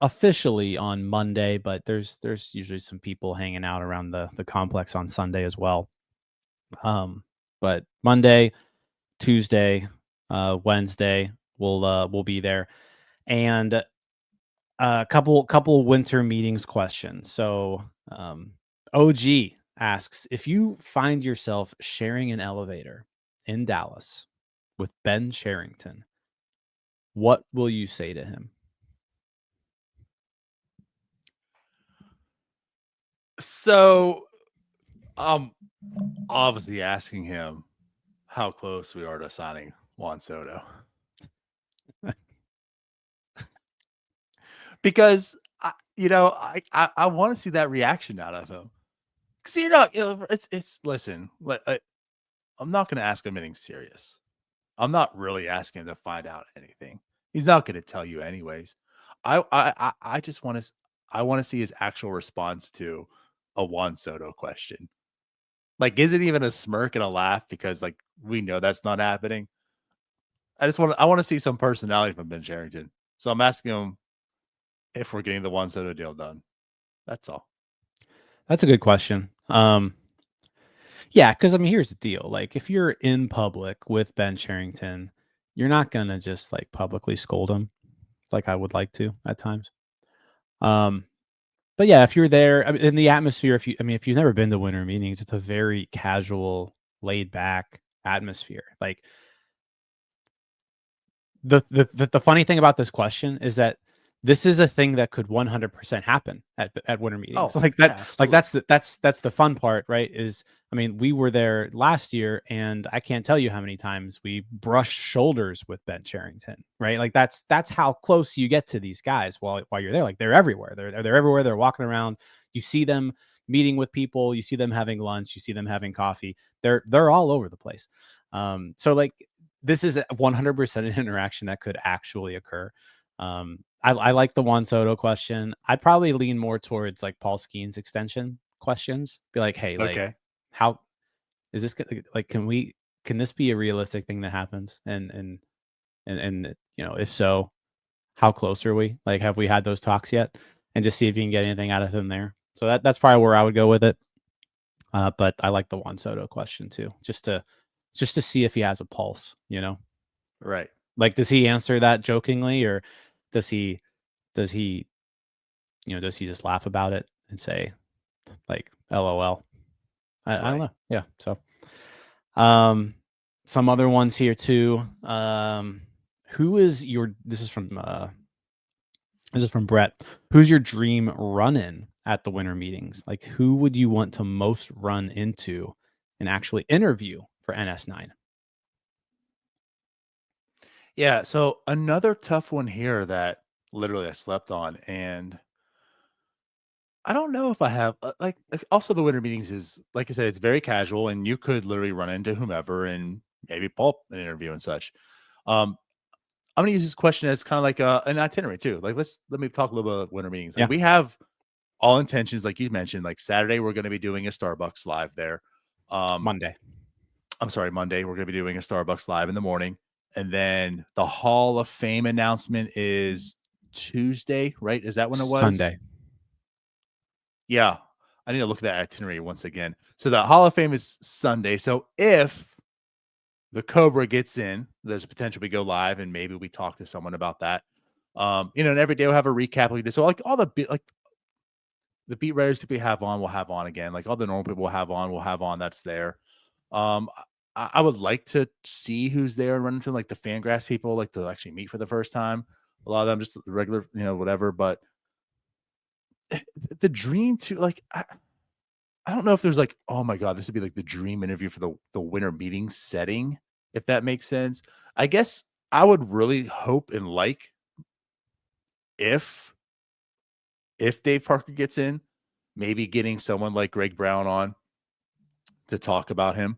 officially on Monday, but there's usually some people hanging out around the complex on Sunday as well. But Monday, Tuesday, Wednesday, we'll be there. And a couple winter meetings questions. So OG asks, if you find yourself sharing an elevator in Dallas with Ben Cherington, what will you say to him? So obviously asking him how close we are to signing Juan Soto. because I want to see that reaction out of him. Because you're not, it's listen. I'm not going to ask him anything serious. I'm not really asking him to find out anything. He's not going to tell you anyways. I just want to I want to see his actual response to a Juan Soto question. Like, is it even a smirk and a laugh because like we know that's not happening? I want to see some personality from Ben Cherington. So I'm asking him if we're getting the Juan Soto deal done. That's all. That's a good question. Yeah, because I mean, here's the deal. Like, if you're in public with Ben Cherington, you're not gonna just like publicly scold him, like I would like to at times. But yeah, if you're there, I mean, in the atmosphere, if you've never been to winter meetings, it's a very casual, laid back atmosphere. Like the funny thing about this question is that this is a thing that could 100% happen at winter meetings. Oh, Like that, yeah, like that's the fun part, right? Is I mean, we were there last year, and I can't tell you how many times we brushed shoulders with Ben Cherington, right? Like that's how close you get to these guys while you're there. Like they're everywhere. They're everywhere. They're walking around. You see them meeting with people. You see them having lunch. You see them having coffee. They're all over the place. So like this is 100% an interaction that could actually occur. I like the Juan Soto question. I'd probably lean more towards like Paul Skeen's extension questions. Be like, hey, like, okay. how is this like? Can this be a realistic thing that happens? And if so, how close are we? Like, have we had those talks yet? And just see if you can get anything out of him there. So that's probably where I would go with it. But I like the Juan Soto question too, just to see if he has a pulse. Right. Like, does he answer that jokingly, or does he does he just laugh about it and say like LOL? I don't know. Yeah. So some other ones here too. Who is your this is from Brett. Who's your dream run-in at the winter meetings? Like, who would you want to most run into and actually interview for NS9? Yeah, so another tough one here that literally I slept on, and I don't know if I have also the winter meetings is like I said, it's very casual, and you could literally run into whomever and maybe pull up an interview and such. Um, I'm gonna use this question as kind of like an itinerary too. Like let me talk a little bit about winter meetings. Like Yeah. we have all intentions, like you mentioned, like Saturday we're gonna be doing a Starbucks live there. Monday. I'm sorry, Monday we're gonna be doing a Starbucks live in the morning. And then the Hall of Fame announcement is Tuesday, right? Is that when it was? Sunday. Yeah. I need to look at that itinerary once again. So the Hall of Fame is Sunday. So if the Cobra gets in, there's potential we go live and maybe we talk to someone about that. And every day we'll have a recap like this. So like all the the beat writers that we have on, we'll have on again. Like all the normal people we'll have on that's there. Um, I would like to see who's there and run into like the Fangraphs people, like to actually meet for the first time. A lot of them just the regular, whatever. But the dream too, like I don't know if there's like, oh my god, this would be like the dream interview for the winter meeting setting, if that makes sense. I guess I would really hope and like if Dave Parker gets in, maybe getting someone like Greg Brown on to talk about him.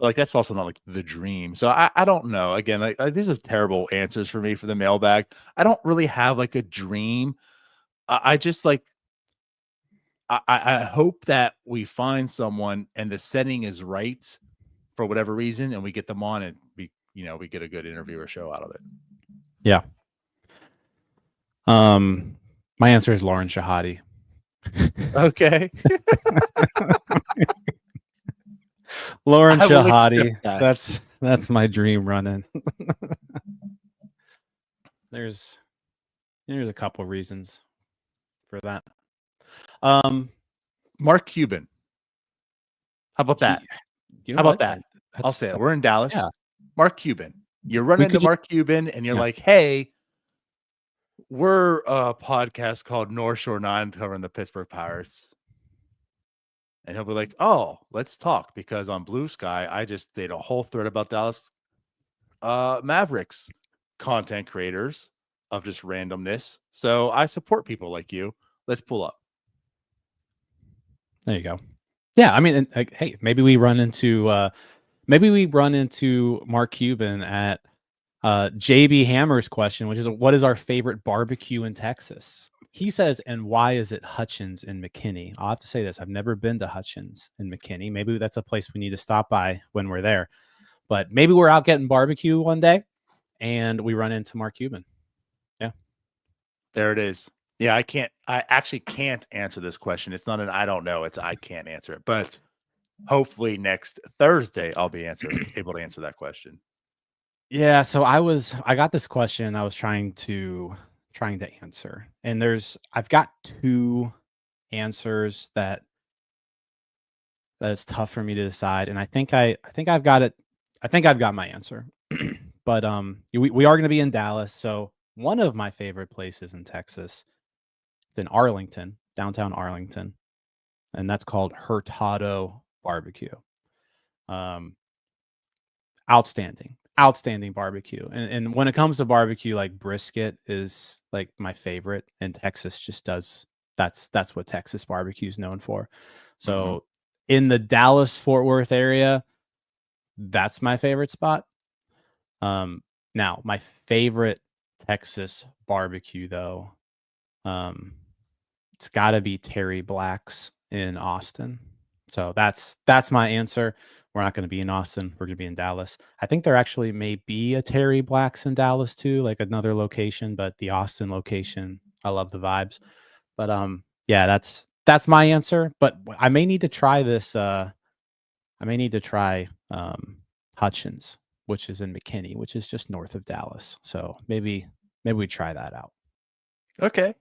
Like that's also not like the dream. So I don't know. Again, like these are terrible answers for me for the mailbag. I don't really have like a dream. I just like I hope that we find someone and the setting is right for whatever reason, and we get them on and we get a good interview or show out of it. Yeah. My answer is Lauren Shahadi. Okay. Lauren I will Shahadi. accept that. That's my dream run-in. There's a couple reasons for that. Mark Cuban. How about that? How about that? I'll say it. We're in Dallas. Yeah. Mark Cuban. You're running into Mark Cuban and you're like, hey, we're a podcast called North Shore 9 covering the Pittsburgh Pirates. And he'll be like, oh, let's talk. Because on BlueSky, I just did a whole thread about Dallas Mavericks content creators. of just randomness. So I support people like you. Let's pull up. There you go. Yeah, I mean, like, hey, maybe we run into Mark Cuban at JB Hammer's question, which is, what is our favorite barbecue in Texas? He says, and why is it Hutchins in McKinney? I'll have to say this. I've never been to Hutchins in McKinney. Maybe that's a place we need to stop by when we're there. But maybe we're out getting barbecue one day and we run into Mark Cuban. Yeah. There it is. Yeah, I actually can't answer this question. It's not an I don't know. It's I can't answer it. But hopefully next Thursday I'll be able to answer that question. Yeah, so I got this question I was trying to answer. And I've got two answers that is tough for me to decide. And I think I've got it. I think I've got my answer. But we are going to be in Dallas. So one of my favorite places in Texas is in Arlington, downtown Arlington, and that's called Hurtado Barbecue. Outstanding barbecue. And when it comes to barbecue, like brisket is like my favorite, and Texas just does that's what Texas barbecue is known for. So in the Dallas Fort Worth area, that's my favorite spot. Now my favorite Texas barbecue though, it's got to be Terry Black's in Austin. So that's my answer. We're not going to be in Austin. We're going to be in Dallas. I think there actually may be a Terry Black's in Dallas too, like another location, but the Austin location, I love the vibes. But yeah, that's my answer. But I may need to try this. I may need to try Hutchins, which is in McKinney, which is just north of Dallas. So maybe we try that out. Okay.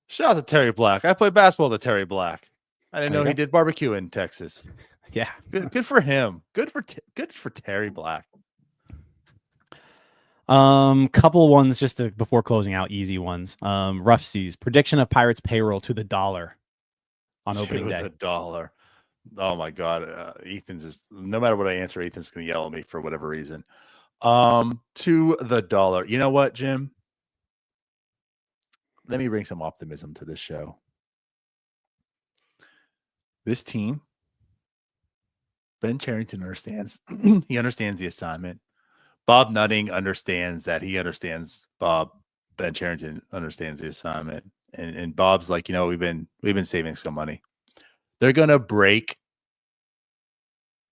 Shout out to Terry Black. I played basketball with Terry Black. I didn't There know you he go. did barbecue in Texas. Yeah. Good for him. Good for Terry Black. Couple ones just before closing out, easy ones. Rough Seas prediction of Pirates payroll to the dollar on opening day. To the dollar. Oh my God. Ethan's is, no matter what I answer, Ethan's going to yell at me for whatever reason. To the dollar. You know what, Jim? Let me bring some optimism to this show. This team, Ben Cherington understands. He understands the assignment. Bob Nutting understands that he understands Bob. Ben Cherington understands the assignment. And Bob's like, we've been saving some money. They're gonna break.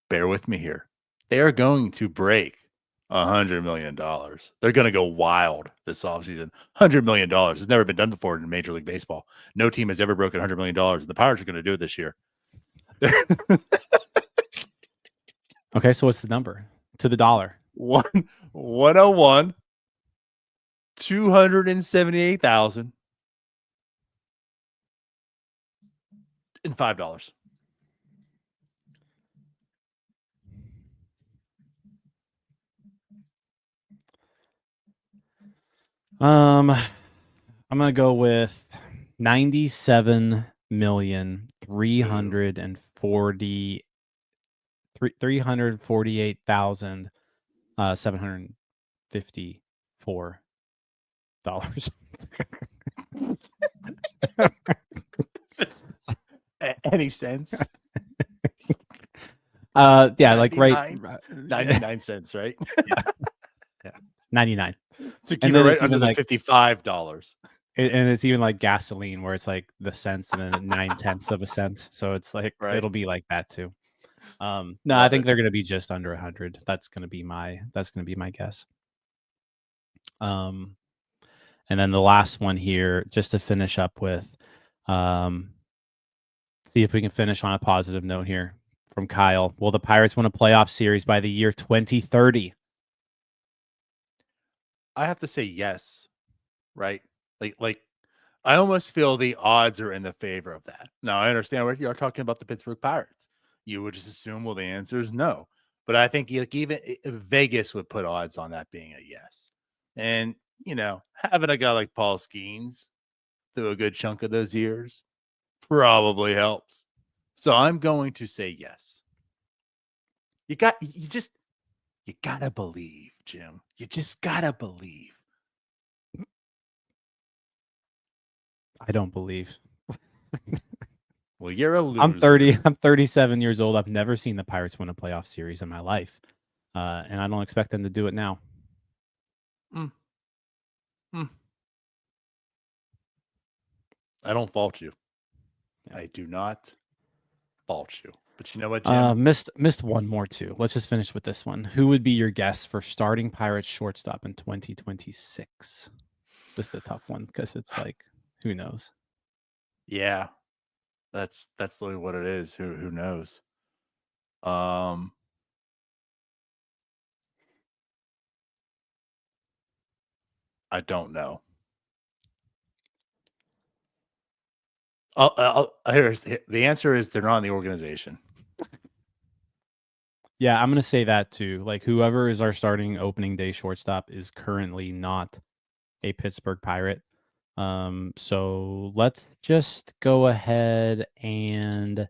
Bear with me here. They are going to break $100 million. They're going to go wild this offseason. $100 million has never been done before in Major League Baseball. No team has ever broken $100 million. And the Pirates are going to do it this year. Okay, so what's the number to the dollar? 101, 278,000 and $5. I'm gonna go with 97,348,754 Any sense? Yeah, like right 99 cents, right? Yeah. 99. To keep it right under the $55. And it's even like gasoline where it's like the cents and then 9/10 of a cent. So it's like it'll be like that too. No, I think they're gonna be just under 100. That's gonna be my guess. And then the last one here, just to finish up with, see if we can finish on a positive note here from Kyle. Will the Pirates win a playoff series by the year 2030? I have to say yes, right? Like I almost feel the odds are in the favor of that. Now I understand what you're talking about, the Pittsburgh Pirates. You would just assume, well, the answer is no. But I think even Vegas would put odds on that being a yes. And having a guy like Paul Skeens through a good chunk of those years probably helps. So I'm going to say yes. You gotta believe, Jim. You just gotta believe. I don't believe. Well, you're a loser. I'm 30. I'm 37 years old. I've never seen the Pirates win a playoff series in my life, and I don't expect them to do it now. I don't fault you. Yeah. I do not fault you. But you know what, Jim? Missed one more too. Let's just finish with this one. Who would be your guess for starting Pirates shortstop in 2026? This is a tough one because it's like, who knows? Yeah, that's literally what it is. Who knows? I don't know. The answer is they're not in the organization. Yeah, I'm going to say that too. Like whoever is our starting opening day shortstop is currently not a Pittsburgh Pirate. So let's just go ahead and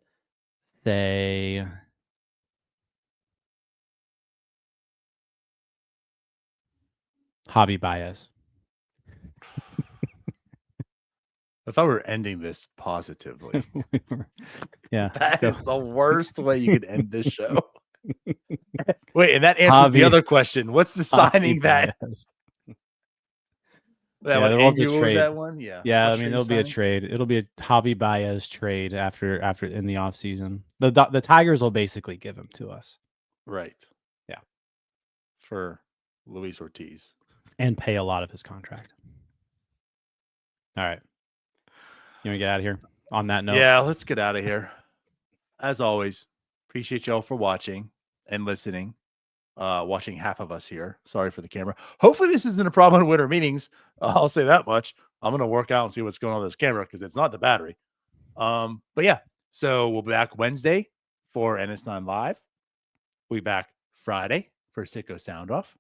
say Javi Baez. I thought we were ending this positively. Yeah. That is the worst way you could end this show. Wait, and that answers the other question. What's the signing that? That yeah, one, Andrew, was that one? Yeah. Yeah, I mean, it'll be a trade. It'll be a Javi Baez trade after in the offseason. The Tigers will basically give him to us. Right. Yeah. For Luis Ortiz. And pay a lot of his contract. All right. You want to get out of here on that note? Yeah, let's get out of here. As always, appreciate y'all for watching and listening. Watching half of us here. Sorry for the camera. Hopefully this isn't a problem in winter meetings. I'll say that much. I'm going to work out and see what's going on with this camera because it's not the battery. But yeah, so we'll be back Wednesday for NS9 Live. We'll be back Friday for Sicko Sound Off.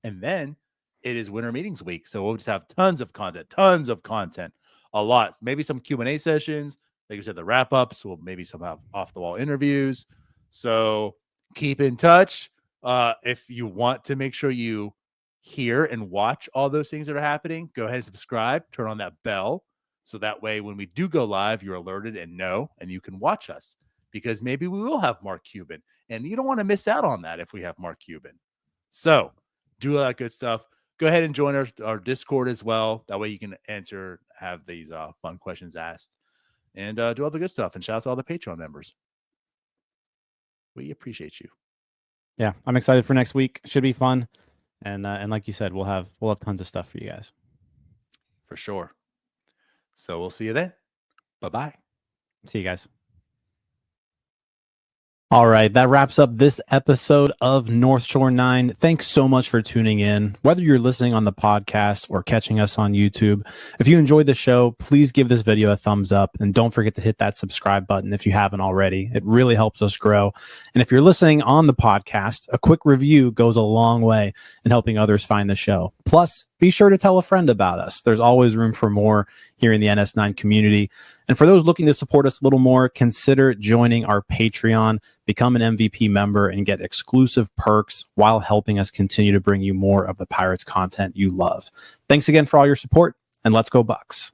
And then it is winter meetings week. So we'll just have tons of content, a lot. Maybe some Q&A sessions. Like I said, the wrap-ups. We'll maybe some have off-the-wall interviews. So keep in touch. If you want to make sure you hear and watch all those things that are happening, go ahead and subscribe, turn on that bell. So that way, when we do go live, you're alerted and know, and you can watch us because maybe we will have Mark Cuban and you don't want to miss out on that if we have Mark Cuban. So do all that good stuff. Go ahead and join our Discord as well. That way you can have these fun questions asked and do all the good stuff. And shout out to all the Patreon members. We appreciate you. Yeah, I'm excited for next week. Should be fun. And like you said, we'll have tons of stuff for you guys. For sure. So we'll see you then. Bye-bye. See you guys. All right, that wraps up this episode of North Shore 9. Thanks so much for tuning in. Whether you're listening on the podcast or catching us on YouTube, if you enjoyed the show, please give this video a thumbs up and don't forget to hit that subscribe button if you haven't already. It really helps us grow. And if you're listening on the podcast, a quick review goes a long way in helping others find the show. Plus, be sure to tell a friend about us. There's always room for more here in the NS9 community. And for those looking to support us a little more, consider joining our Patreon, become an MVP member, and get exclusive perks while helping us continue to bring you more of the Pirates content you love. Thanks again for all your support, and let's go Bucks.